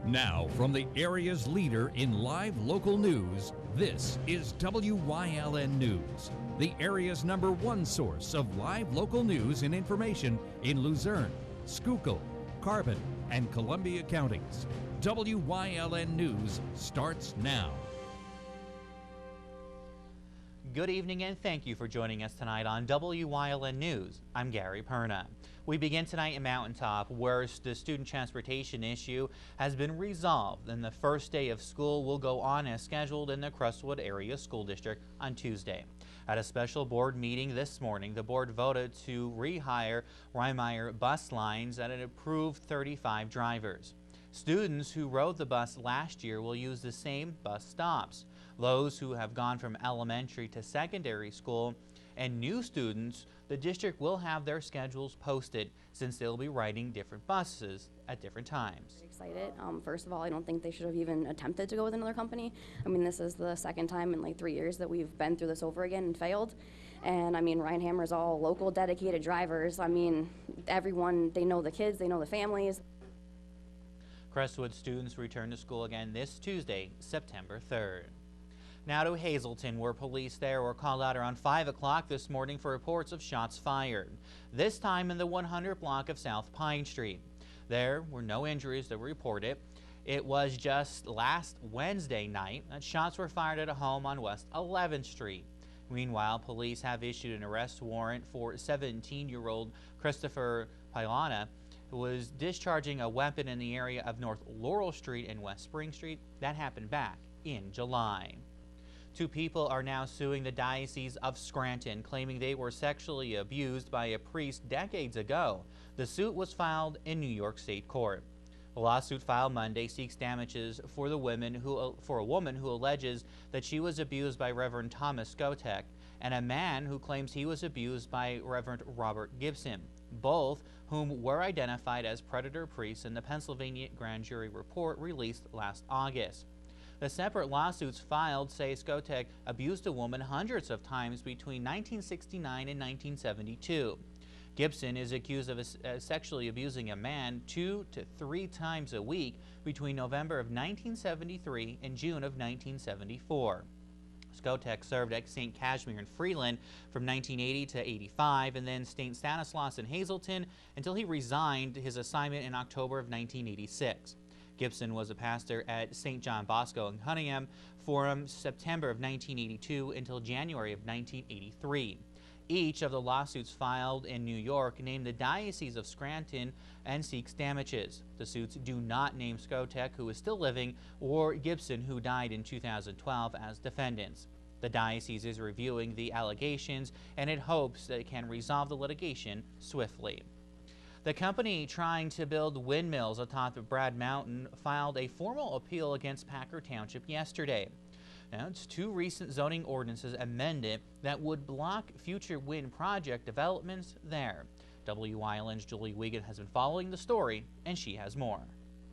Now, from the area's leader in live local news, this is Wyln News, the area's #1 source of live local news and information in Luzerne, Schuylkill, Carbon, and Columbia counties. Wyln News starts now. Good evening and thank you for joining us tonight on Wyln News. I'm Gary Perna. We begin tonight in Mountaintop, where the student transportation issue has been resolved, and the first day of school will go on as scheduled in the Crestwood Area School District on Tuesday. At a special board meeting this morning, the board voted to rehire Rhymeyer bus lines and it approved 35 drivers. Students who rode the bus last year will use the same bus stops. Those who have gone from elementary to secondary school and new students, the district will have their schedules posted since they'll be riding different buses at different times. Excited. First of all, I don't think they should have even attempted to go with another company. I mean, this is the second time in like 3 years that we've been through this over again and failed. And I mean, Reinhammer's all local dedicated drivers. I mean, everyone, they know the kids, they know the families. Crestwood students return to school again this Tuesday, September 3rd. Now to Hazleton, where police there were called out around 5 o'clock this morning for reports of shots fired, this time in the 100 block of South Pine Street. There were no injuries that were reported. It was just last Wednesday night that shots were fired at a home on West 11th Street. Meanwhile, police have issued an arrest warrant for 17-year-old Christopher Pilana, who was discharging a weapon in the area of North Laurel Street and West Spring Street. That happened back in July. 2 people are now suing the Diocese of Scranton, claiming they were sexually abused by a priest decades ago. The suit was filed in New York State Court. The lawsuit filed Monday seeks damages for a woman who alleges that she was abused by Reverend Thomas Skotek and a man who claims he was abused by Reverend Robert Gibson, both whom were identified as predator priests in the Pennsylvania grand jury report released last August. The separate lawsuits filed say Skotek abused a woman hundreds of times between 1969 and 1972. Gibson is accused of sexually abusing a man 2 to 3 times a week between November of 1973 and June of 1974. Skotek served at St. Casimir in Freeland from 1980 to 85 and then St. Stanislaus in Hazleton until he resigned his assignment in October of 1986. Gibson was a pastor at St. John Bosco in Cunningham from September of 1982 until January of 1983. Each of the lawsuits filed in New York named the Diocese of Scranton and seeks damages. The suits do not name Skotek, who is still living, or Gibson, who died in 2012, as defendants. The diocese is reviewing the allegations, and it hopes that it can resolve the litigation swiftly. The company trying to build windmills atop of Brad Mountain filed a formal appeal against Packer Township yesterday. Now, it's 2 recent zoning ordinances amended that would block future wind project developments there. Wyln's Julie Wiegand has been following the story, and she has more.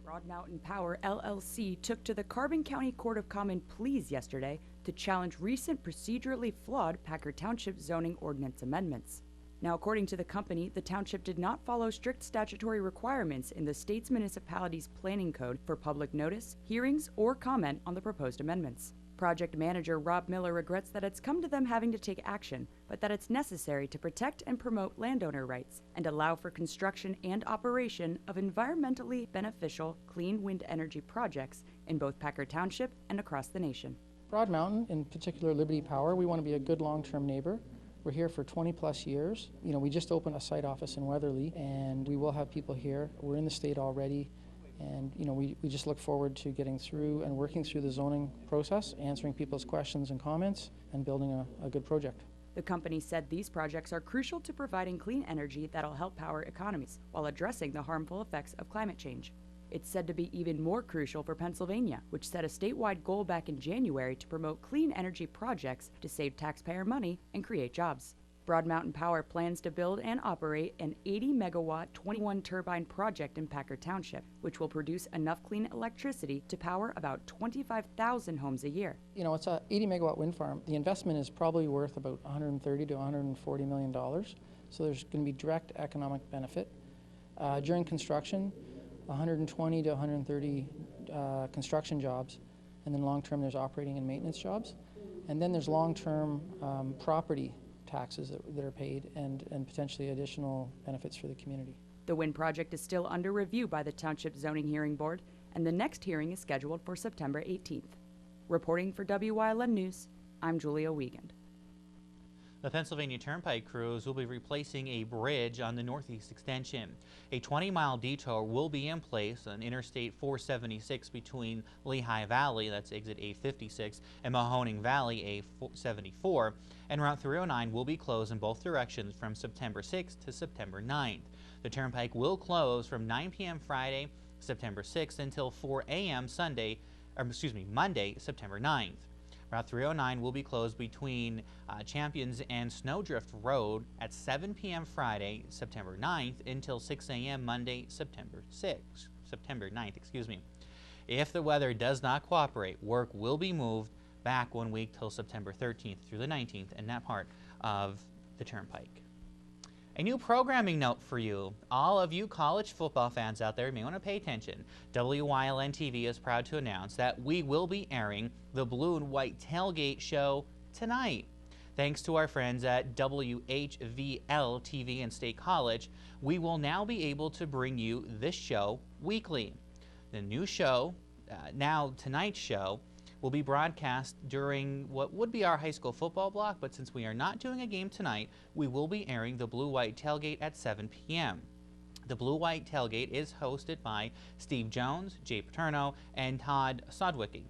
Broad Mountain Power, LLC, took to the Carbon County Court of Common Pleas yesterday to challenge recent procedurally flawed Packer Township zoning ordinance amendments. Now, according to the company, the township did not follow strict statutory requirements in the state's municipalities' planning code for public notice, hearings, or comment on the proposed amendments. Project manager Rob Miller regrets that it's come to them having to take action, but that it's necessary to protect and promote landowner rights and allow for construction and operation of environmentally beneficial clean wind energy projects in both Packer Township and across the nation. Broad Mountain, in particular Liberty Power, we want to be a good long-term neighbor. We're here for 20 plus years. We just opened a site office in Weatherly, and we will have people here. We're in the state already, and we just look forward to getting through and working through the zoning process, answering people's questions and comments, and building a good project. The company said these projects are crucial to providing clean energy that'll help power economies while addressing the harmful effects of climate change. It's said to be even more crucial for Pennsylvania, which set a statewide goal back in January to promote clean energy projects to save taxpayer money and create jobs. Broad Mountain Power plans to build and operate an 80-megawatt, 21-turbine project in Packer Township, which will produce enough clean electricity to power about 25,000 homes a year. It's a 80-megawatt wind farm. The investment is probably worth about $130 to $140 million, so there's going to be direct economic benefit. During construction, 120 to 130 construction jobs, and then long-term there's operating and maintenance jobs, and then there's long-term property taxes that are paid and potentially additional benefits for the community. The Wyln project is still under review by the Township Zoning Hearing Board, and the next hearing is scheduled for September 18th. Reporting for WYLN News, I'm Julia Wiegand. The Pennsylvania Turnpike crews will be replacing a bridge on the Northeast Extension. A 20-mile detour will be in place on Interstate 476 between Lehigh Valley, that's exit A56, and Mahoning Valley, A74, and Route 309 will be closed in both directions from September 6th to September 9th. The turnpike will close from 9 p.m. Friday, September 6th until 4 a.m. Monday, September 9th. Route 309 will be closed between Champions and Snowdrift Road at 7 p.m. Friday, September 9th until 6 a.m. Monday, September 9th, If the weather does not cooperate, work will be moved back 1 week till September 13th through the 19th in that part of the turnpike. A new programming note for you. All of you college football fans out there may want to pay attention. WYLN TV is proud to announce that we will be airing the Blue and White Tailgate show tonight. Thanks to our friends at WHVL TV and State College, we will now be able to bring you this show weekly. The new show, tonight's show, will be broadcast during what would be our high school football block, but since we are not doing a game tonight, we will be airing the Blue-White Tailgate at 7 p.m. The Blue-White Tailgate is hosted by Steve Jones, Jay Paterno, and Todd Sodwicki.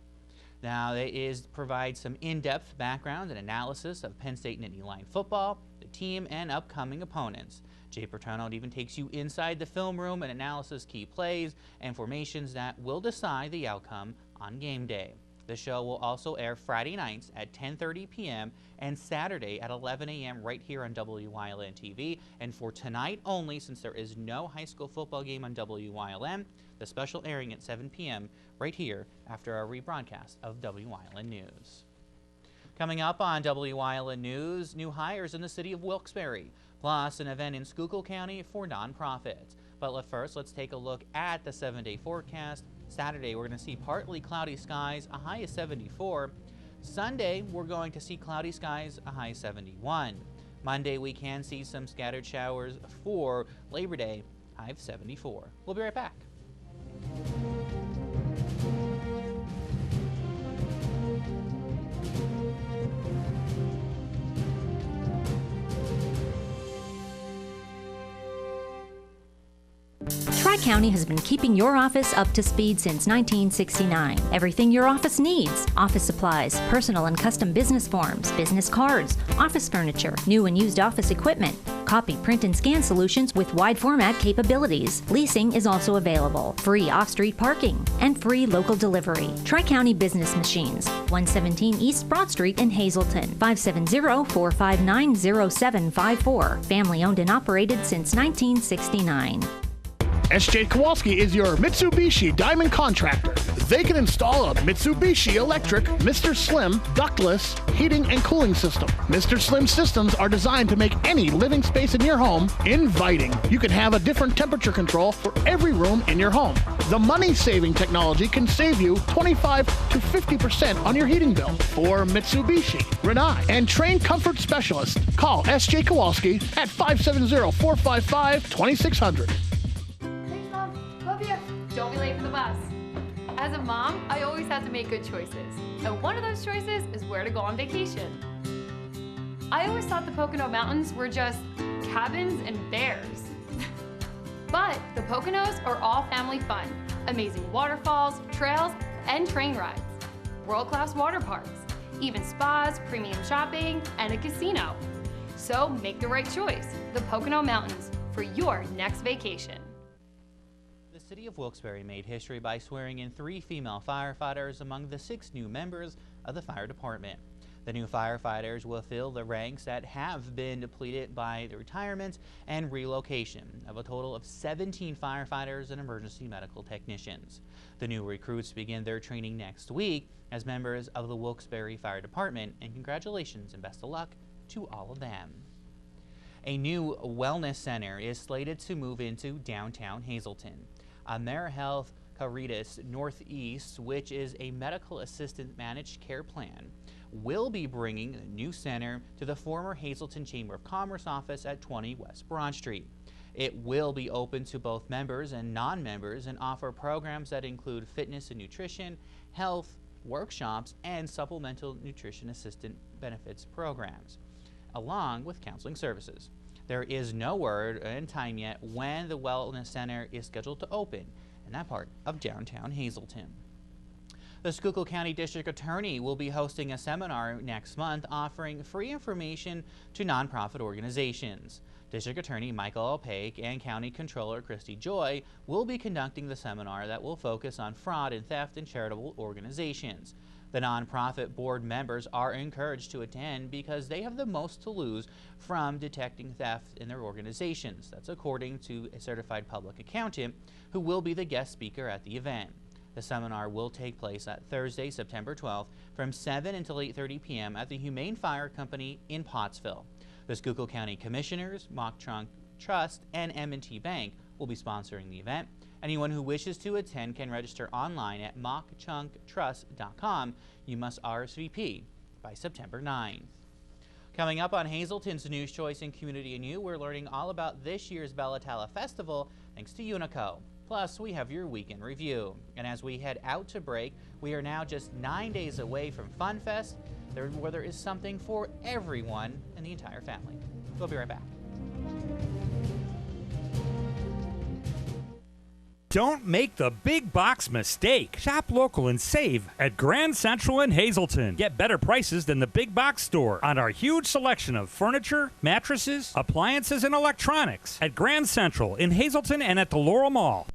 Now, it provides some in-depth background and analysis of Penn State Nittany Lion football, the team, and upcoming opponents. Jay Paterno even takes you inside the film room and analyzes key plays and formations that will decide the outcome on game day. The show will also air Friday nights at 10:30 p.m. and Saturday at 11 a.m. right here on WYLN TV. And for tonight only, since there is no high school football game on WYLN, the special airing at 7 p.m. right here after our rebroadcast of WYLN News. Coming up on WYLN News, new hires in the city of Wilkes-Barre, plus an event in Schuylkill County for nonprofits. But first, let's take a look at the 7-day forecast. Saturday, we're going to see partly cloudy skies, a high of 74. Sunday, we're going to see cloudy skies, a high of 71. Monday, we can see some scattered showers for Labor Day, high of 74. We'll be right back. Tri-County has been keeping your office up to speed since 1969. Everything your office needs: office supplies, personal and custom business forms, business cards, office furniture, new and used office equipment, copy, print, and scan solutions with wide format capabilities. Leasing is also available, free off-street parking, and free local delivery. Tri-County Business Machines, 117 East Broad Street in Hazleton, 570-459-0754. Family owned and operated since 1969. S.J. Kowalski is your Mitsubishi Diamond contractor. They can install a Mitsubishi electric Mr. Slim ductless heating and cooling system. Mr. Slim systems are designed to make any living space in your home inviting. You can have a different temperature control for every room in your home. The money-saving technology can save you 25 to 50% on your heating bill. For Mitsubishi, Renai, and trained comfort specialists, call S.J. Kowalski at 570-455-2600. Don't be late for the bus. As a mom, I always have to make good choices. And one of those choices is where to go on vacation. I always thought the Pocono Mountains were just cabins and bears. But the Poconos are all family fun. Amazing waterfalls, trails, and train rides. World-class water parks, even spas, premium shopping, and a casino. So make the right choice, the Pocono Mountains, for your next vacation. The city of Wilkes-Barre made history by swearing in 3 female firefighters among the 6 new members of the fire department. The new firefighters will fill the ranks that have been depleted by the retirements and relocation of a total of 17 firefighters and emergency medical technicians. The new recruits begin their training next week as members of the Wilkes-Barre Fire Department, and congratulations and best of luck to all of them. A new wellness center is slated to move into downtown Hazleton. AmeriHealth Caritas Northeast, which is a medical assistant managed care plan, will be bringing a new center to the former Hazleton Chamber of Commerce office at 20 West Broad Street. It will be open to both members and non-members and offer programs that include fitness and nutrition, health, workshops, and supplemental nutrition assistant benefits programs, along with counseling services. There is no word and time yet when the Wellness Center is scheduled to open in that part of downtown Hazleton. The Schuylkill County District Attorney will be hosting a seminar next month offering free information to nonprofit organizations. District Attorney Michael Alpake and County Controller Christy Joy will be conducting the seminar that will focus on fraud and theft in charitable organizations. The nonprofit board members are encouraged to attend because they have the most to lose from detecting theft in their organizations. That's according to a certified public accountant who will be the guest speaker at the event. The seminar will take place at Thursday, September 12th from 7 until 8:30 p.m. at the Humane Fire Company in Pottsville. The Schuylkill County Commissioners, Mock Chunk Trust, and M&T Bank will be sponsoring the event. Anyone who wishes to attend can register online at mockchunktrust.com. You must RSVP by September 9th. Coming up on Hazleton's News Choice and Community and You, we're learning all about this year's Bellatala Festival thanks to Unico. Plus, we have your weekend review. And as we head out to break, we are now just 9 days away from Fun Fest, where there is something for everyone in the entire family. We'll be right back. Don't make the big box mistake. Shop local and save at Grand Central in Hazleton. Get better prices than the big box store on our huge selection of furniture, mattresses, appliances, and electronics at Grand Central in Hazleton and at the Laurel Mall.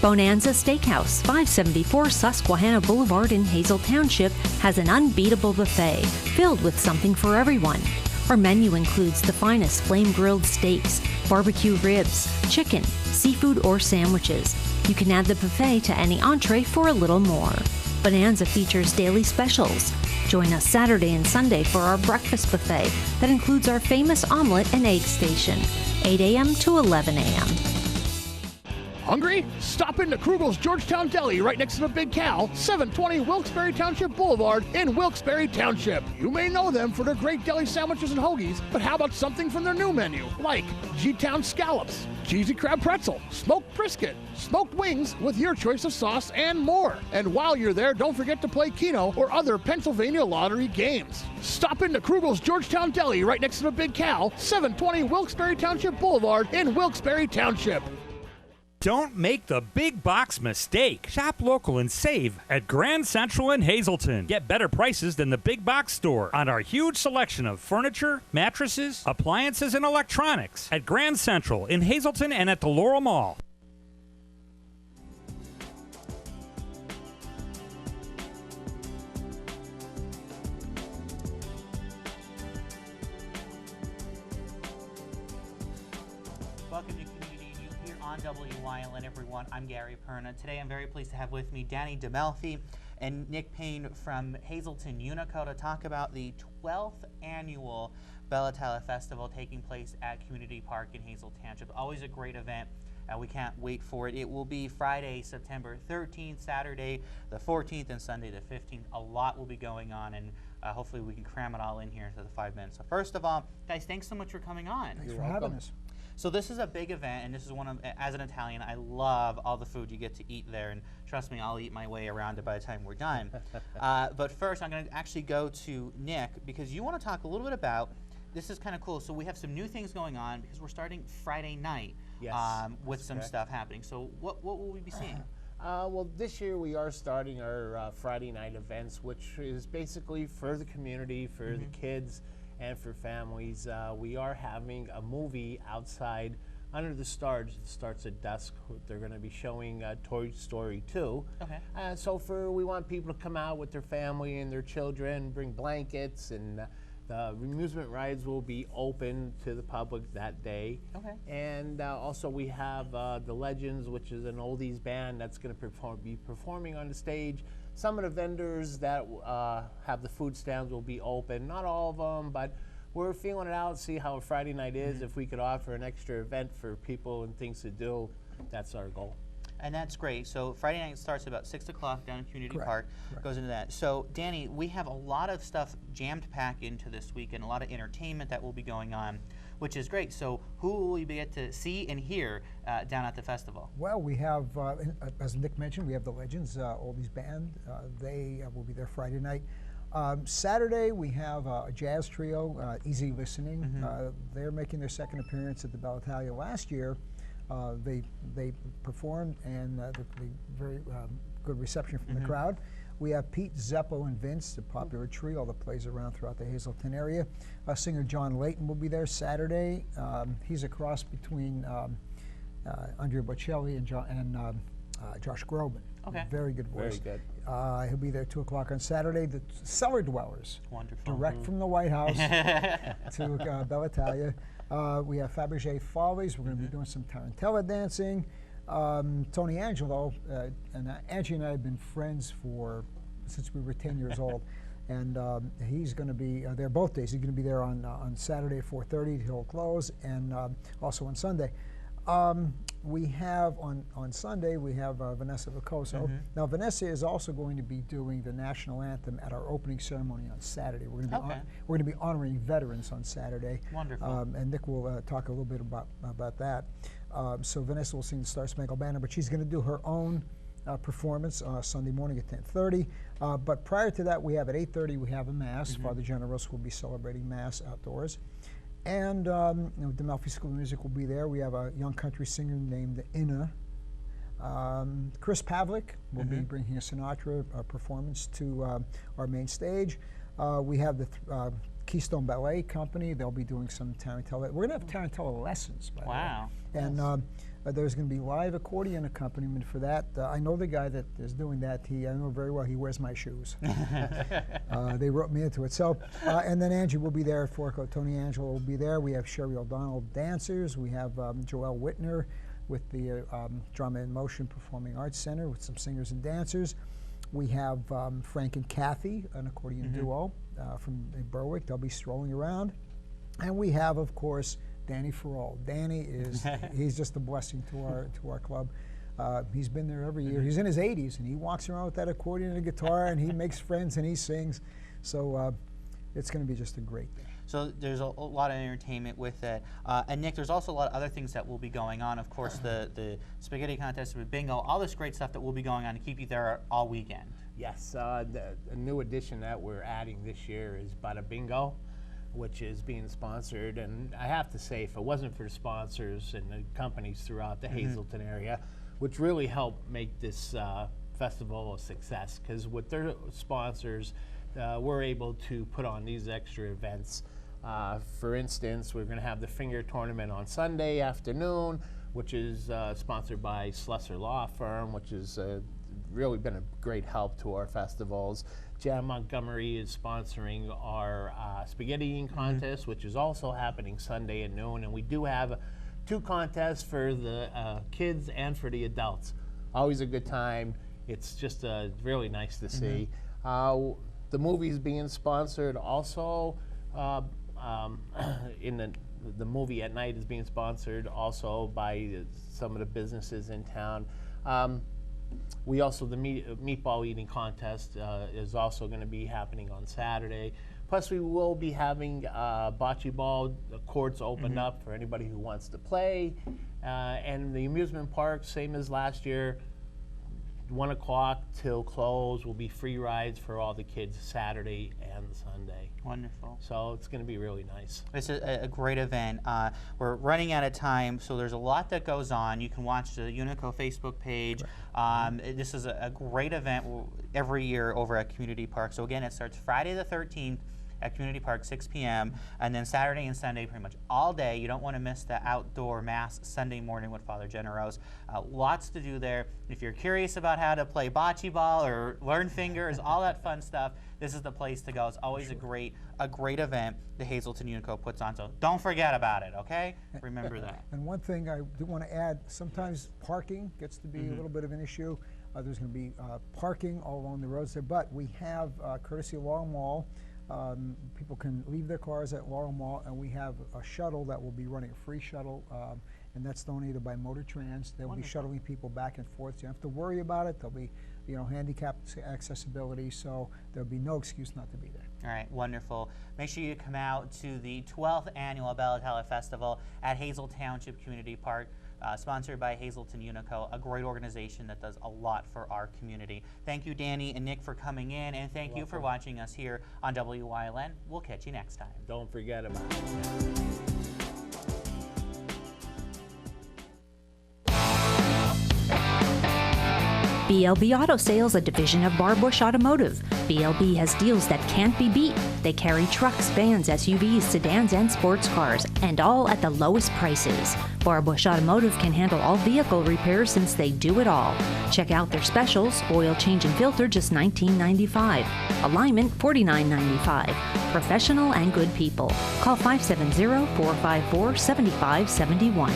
Bonanza Steakhouse, 574 Susquehanna Boulevard in Hazel Township, has an unbeatable buffet filled with something for everyone. Our menu includes the finest flame-grilled steaks, barbecue ribs, chicken, seafood, or sandwiches. You can add the buffet to any entree for a little more. Bonanza features daily specials. Join us Saturday and Sunday for our breakfast buffet that includes our famous omelet and egg station, 8 a.m. to 11 a.m. Hungry? Stop into Krugel's Georgetown Deli right next to the Big Cow, 720 Wilkes-Barre Township Boulevard in Wilkes-Barre Township. You may know them for their great deli sandwiches and hoagies, but how about something from their new menu, like G-Town Scallops, Cheesy Crab Pretzel, Smoked Brisket, Smoked Wings with your choice of sauce, and more. And while you're there, don't forget to play Keno or other Pennsylvania lottery games. Stop into Krugel's Georgetown Deli right next to the Big Cow, 720 Wilkes-Barre Township Boulevard in Wilkes-Barre Township. Don't make the big box mistake. Shop local and save at Grand Central in Hazleton. Get better prices than the big box store on our huge selection of furniture, mattresses, appliances, and electronics at Grand Central in Hazleton and at the Laurel Mall. Welcome to Community and You here on Wyln, everyone. I'm Gary Perna. Today I'm very pleased to have with me Danny DeMelfi and Nick Payne from Hazleton Unico to talk about the 12th annual Bellatala Festival taking place at Community Park in Hazel Township. Always a great event. We can't wait for it. It will be Friday, September 13th, Saturday the 14th, and Sunday the 15th. A lot will be going on, and hopefully we can cram it all in here into the 5 minutes. So first of all, guys, thanks so much for coming on. Thanks for having us. So this is a big event, and this is one of, as an Italian, I love all the food you get to eat there, and trust me, I'll eat my way around it by the time we're done. But first, I'm going to actually go to Nick, because you want to talk a little bit about, this is kind of cool, so we have some new things going on, because we're starting Friday night with some stuff happening. So what will we be seeing? Well, this year we are starting our Friday night events, which is basically for the community, for the kids, and for families. We are having a movie outside under the stars. It starts at dusk. They're going to be showing Toy Story 2. Okay. So we want people to come out with their family and their children, bring blankets, and the amusement rides will be open to the public that day. Okay. And also we have the Legends, which is an oldies band that's going to be performing on the stage. Some of the vendors that have the food stands will be open. Not all of them, but we're feeling it out, see how a Friday night is. If we could offer an extra event for people and things to do, that's our goal. And that's great. So Friday night starts about 6 o'clock down in Community Correct. Park, Correct. goes into that. So Danny, we have a lot of stuff jammed packed into this weekend, a lot of entertainment that will be going on, which is great. So who will we get to see and hear down at the festival? Well, we have, as Nick mentioned, we have the Legends, Oldies Band. They will be there Friday night. Saturday, we have a jazz trio, Easy Listening. They're making their second appearance at the Bella Italia last year. They performed, and the very good reception from the crowd. We have Pete, Zeppo, and Vince, the popular trio that plays around throughout the Hazleton area. Singer John Layton will be there Saturday. He's a cross between Andrea Bocelli and Josh Groban. Okay. Very good voice. Very good. He'll be there 2 o'clock on Saturday. The Cellar Dwellers. Wonderful. Direct from the White House to Bella Italia. We have Fabergé Follies. We're going to be doing some tarantella dancing. Tony Angelo and Angie and I have been friends since we were 10 years old. And he's going to be there both days. He's going to be there on Saturday at 4:30 till close, and also on Sunday. We have on Sunday, we have Vanessa Vicoso. Now, Vanessa is also going to be doing the national anthem at our opening ceremony on Saturday. We're going to be honoring veterans on Saturday. Wonderful. And Nick will talk a little bit about that. So Vanessa will sing the Star Spangled Banner, but she's going to do her own performance Sunday morning at 10:30. But prior to that, we have at 8:30 we have a mass. Father Generous will be celebrating mass outdoors. And the Melfi School of Music will be there. We have a young country singer named Inna. Chris Pavlik will be bringing a Sinatra performance to our main stage. We have the Keystone Ballet Company. They'll be doing some tarantella. We're going to have tarantella lessons, by the way. And there's going to be live accordion accompaniment for that. I know the guy that is doing that. I know very well. He wears my shoes. They wrote me into it. So, and then Angie will be there at 4 o'clock. Tony Angelo will be there. We have Sherry O'Donnell dancers. We have Joelle Whitner with the Drama in Motion Performing Arts Center with some singers and dancers. We have Frank and Kathy, an accordion duo from Berwick. They'll be strolling around. And we have, of course, Danny Farrell. Danny he's just a blessing to our club. He's been there every year. He's in his 80s, and he walks around with that accordion and a guitar, and he makes friends, and he sings. So it's going to be just a great day. So there's a lot of entertainment with it. And Nick, there's also a lot of other things that will be going on. Of course, the spaghetti contest with bingo, all this great stuff that will be going on to keep you there all weekend. Yes, a new addition that we're adding this year is Bada Bingo, which is being sponsored. And I have to say, if it wasn't for sponsors and the companies throughout the Hazleton area, which really helped make this festival a success, because with their sponsors, we're able to put on these extra events. For instance, we're going to have the Finger Tournament on Sunday afternoon, which is sponsored by Slusser Law Firm, which has really been a great help to our festivals. Jam Montgomery is sponsoring our spaghetti eating contest, which is also happening Sunday at noon. And we do have 2 contests for the kids and for the adults. Always a good time. It's just really nice to see. The movie's being sponsored also. In the movie at night is being sponsored also by some of the businesses in town. We also, the meatball eating contest is also going to be happening on Saturday. Plus, we will be having bocce ball courts opened up for anybody who wants to play. And the amusement park, same as last year, 1 o'clock till close will be free rides for all the kids Saturday and Sunday. Wonderful. So it's going to be really nice. It's a great event. We're running out of time, so there's a lot that goes on. You can watch the Unico Facebook page. This is a great event every year over at Community Park. So again, it starts Friday the 13th at Community Park, 6 p.m. And then Saturday and Sunday, pretty much all day. You don't want to miss the outdoor mass Sunday morning with Father Generos. Lots to do there. If you're curious about how to play bocce ball or learn fingers, all that fun stuff, this is the place to go. It's always a great event the Hazleton Unico puts on. So don't forget about it, okay? Remember that. And one thing I do want to add, sometimes parking gets to be a little bit of an issue. There's going to be parking all along the roads there, but we have, courtesy of Long Wall, People can leave their cars at Laurel Mall, and we have a shuttle that will be running, a free shuttle, and that's donated by Motor Trans. They'll be shuttling people back and forth. So you don't have to worry about it. There'll be, handicap accessibility, so there'll be no excuse not to be there. All right, wonderful. Make sure you come out to the 12th Annual Bella Tella Festival at Hazel Township Community Park, sponsored by Hazelton Unico, a great organization that does a lot for our community. Thank you, Danny and Nick, for coming in, and thank you for watching us here on WYLN. We'll catch you next time. Don't forget about it. BLB Auto Sales, a division of Barbush Automotive. BLB has deals that can't be beat. They carry trucks, vans, SUVs, sedans, and sports cars, and all at the lowest prices. Barbush Automotive can handle all vehicle repairs since they do it all. Check out their specials: oil change and filter, just $19.95. Alignment, $49.95. Professional and good people. Call 570-454-7571.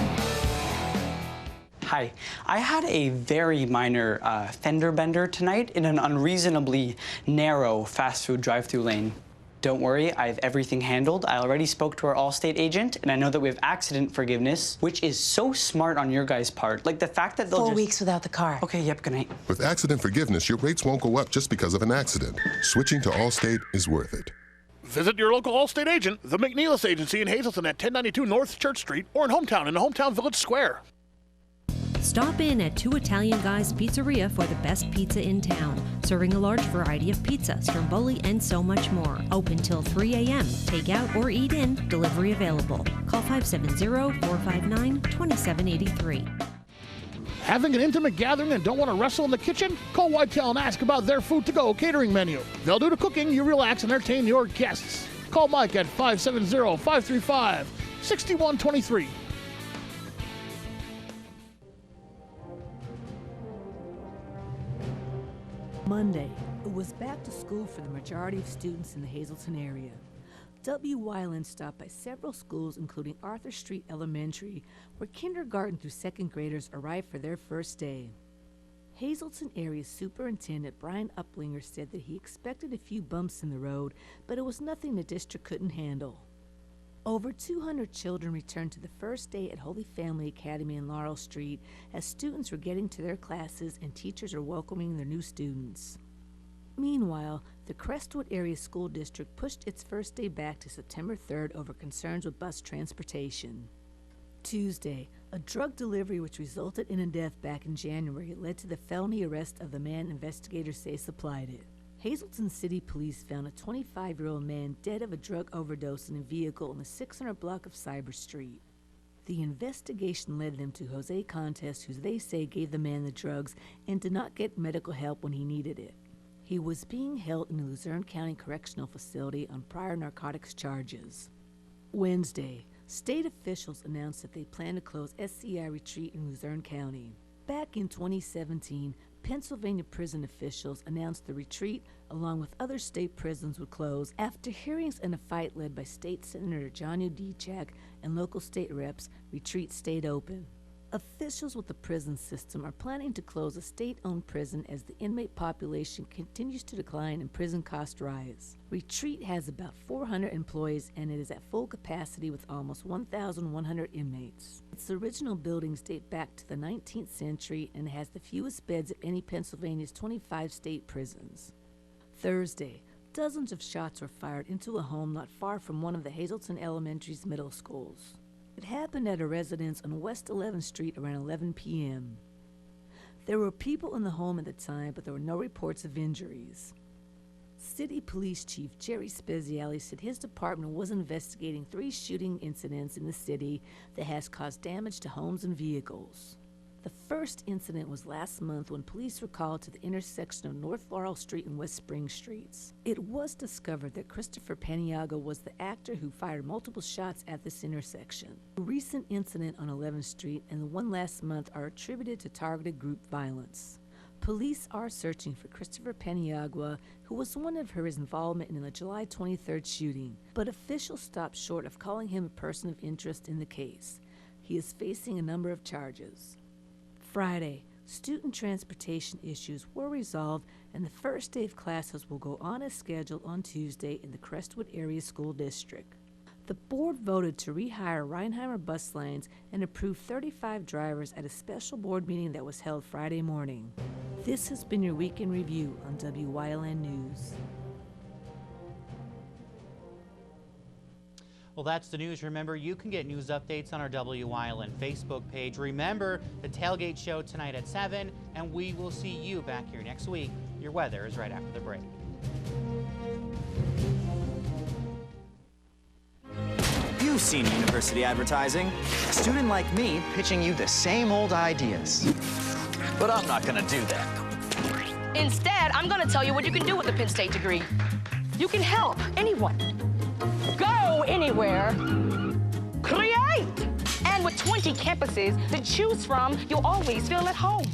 Hi, I had a very minor fender bender tonight in an unreasonably narrow fast food drive-through lane. Don't worry, I have everything handled. I already spoke to our Allstate agent, and I know that we have accident forgiveness, which is so smart on your guys' part. Like the fact that they'll 4 weeks without the car. Okay, yep, good night. With accident forgiveness, your rates won't go up just because of an accident. Switching to Allstate is worth it. Visit your local Allstate agent, the McNeilis Agency in Hazelton at 1092 North Church Street, or in Hometown in the Hometown Village Square. Stop in at Two Italian Guys Pizzeria for the best pizza in town, serving a large variety of pizza, stromboli, and so much more. Open till 3 a.m. Take out or eat in, delivery available. Call 570-459-2783. Having an intimate gathering and don't want to wrestle in the kitchen? Call Whitetail and ask about their food-to-go catering menu. They'll do the cooking, you relax and entertain your guests. Call Mike at 570-535-6123. Monday, it was back to school for the majority of students in the Hazelton area. Wyln stopped by several schools, including Arthur Street Elementary, where kindergarten through second graders arrived for their first day. Hazelton area Superintendent Brian Uplinger said that he expected a few bumps in the road, but it was nothing the district couldn't handle. Over 200 children returned to the first day at Holy Family Academy in Laurel Street as students were getting to their classes and teachers are welcoming their new students. Meanwhile, the Crestwood Area School District pushed its first day back to September 3rd over concerns with bus transportation. Tuesday, a drug delivery which resulted in a death back in January led to the felony arrest of the man investigators say supplied it. Hazelton City Police found a 25-year-old man dead of a drug overdose in a vehicle on the 600 block of Cyber Street. The investigation led them to Jose Contest, who they say gave the man the drugs and did not get medical help when he needed it. He was being held in the Luzerne County Correctional Facility on prior narcotics charges. Wednesday, state officials announced that they plan to close SCI Retreat in Luzerne County. Back in 2017, Pennsylvania prison officials announced the retreat, along with other state prisons, would close after hearings and a fight led by State Senator John Udechak and local state reps. Retreat stayed open. Officials with the prison system are planning to close a state-owned prison as the inmate population continues to decline and prison costs rise. Retreat has about 400 employees and it is at full capacity with almost 1,100 inmates. Its original buildings date back to the 19th century and has the fewest beds of any Pennsylvania's 25 state prisons. Thursday, dozens of shots were fired into a home not far from one of the Hazelton Elementary's middle schools. It happened at a residence on West 11th Street around 11 p.m. There were people in the home at the time, but there were no reports of injuries. City Police Chief Jerry Speziali said his department was investigating 3 shooting incidents in the city that has caused damage to homes and vehicles. The first incident was last month when police were called to the intersection of North Laurel Street and West Spring Streets. It was discovered that Christopher Paniagua was the actor who fired multiple shots at this intersection. The recent incident on 11th Street and the one last month are attributed to targeted group violence. Police are searching for Christopher Paniagua, who was one for his involvement in the July 23rd shooting, but officials stopped short of calling him a person of interest in the case. He is facing a number of charges. Friday, student transportation issues were resolved and the first day of classes will go on as scheduled on Tuesday in the Crestwood Area School District. The board voted to rehire Reinheimer bus lanes and approve 35 drivers at a special board meeting that was held Friday morning. This has been your Week in Review on WYLN News. Well, that's the news. Remember, you can get news updates on our WYLN Facebook page. Remember, the Tailgate Show tonight at 7, and we will see you back here next week. Your weather is right after the break. You've seen university advertising. A student like me pitching you the same old ideas. But I'm not gonna do that. Instead, I'm gonna tell you what you can do with a Penn State degree. You can help anyone. Go anywhere. Create! And with 20 campuses to choose from, you'll always feel at home.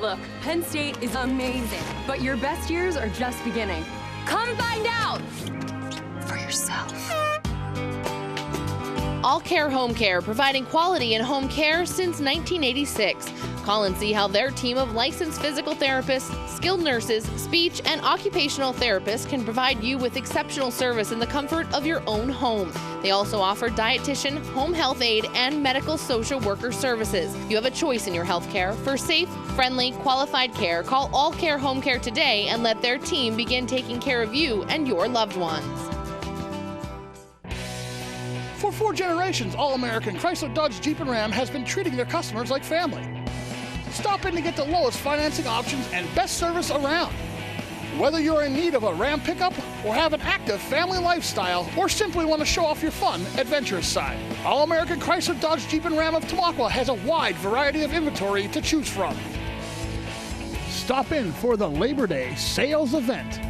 Look, Penn State is amazing, but your best years are just beginning. Come find out for yourself. All Care Home Care, providing quality in home care since 1986. Call and see how their team of licensed physical therapists, skilled nurses, speech, and occupational therapists can provide you with exceptional service in the comfort of your own home. They also offer dietitian, home health aide, and medical social worker services. You have a choice in your health care. For safe, friendly, qualified care, call All Care Home Care today and let their team begin taking care of you and your loved ones. For 4 generations, All-American Chrysler, Dodge, Jeep, and Ram has been treating their customers like family. Stop in to get the lowest financing options and best service around. Whether you're in need of a Ram pickup or have an active family lifestyle or simply want to show off your fun, adventurous side, All-American Chrysler, Dodge, Jeep, and Ram of Tamaqua has a wide variety of inventory to choose from. Stop in for the Labor Day sales event.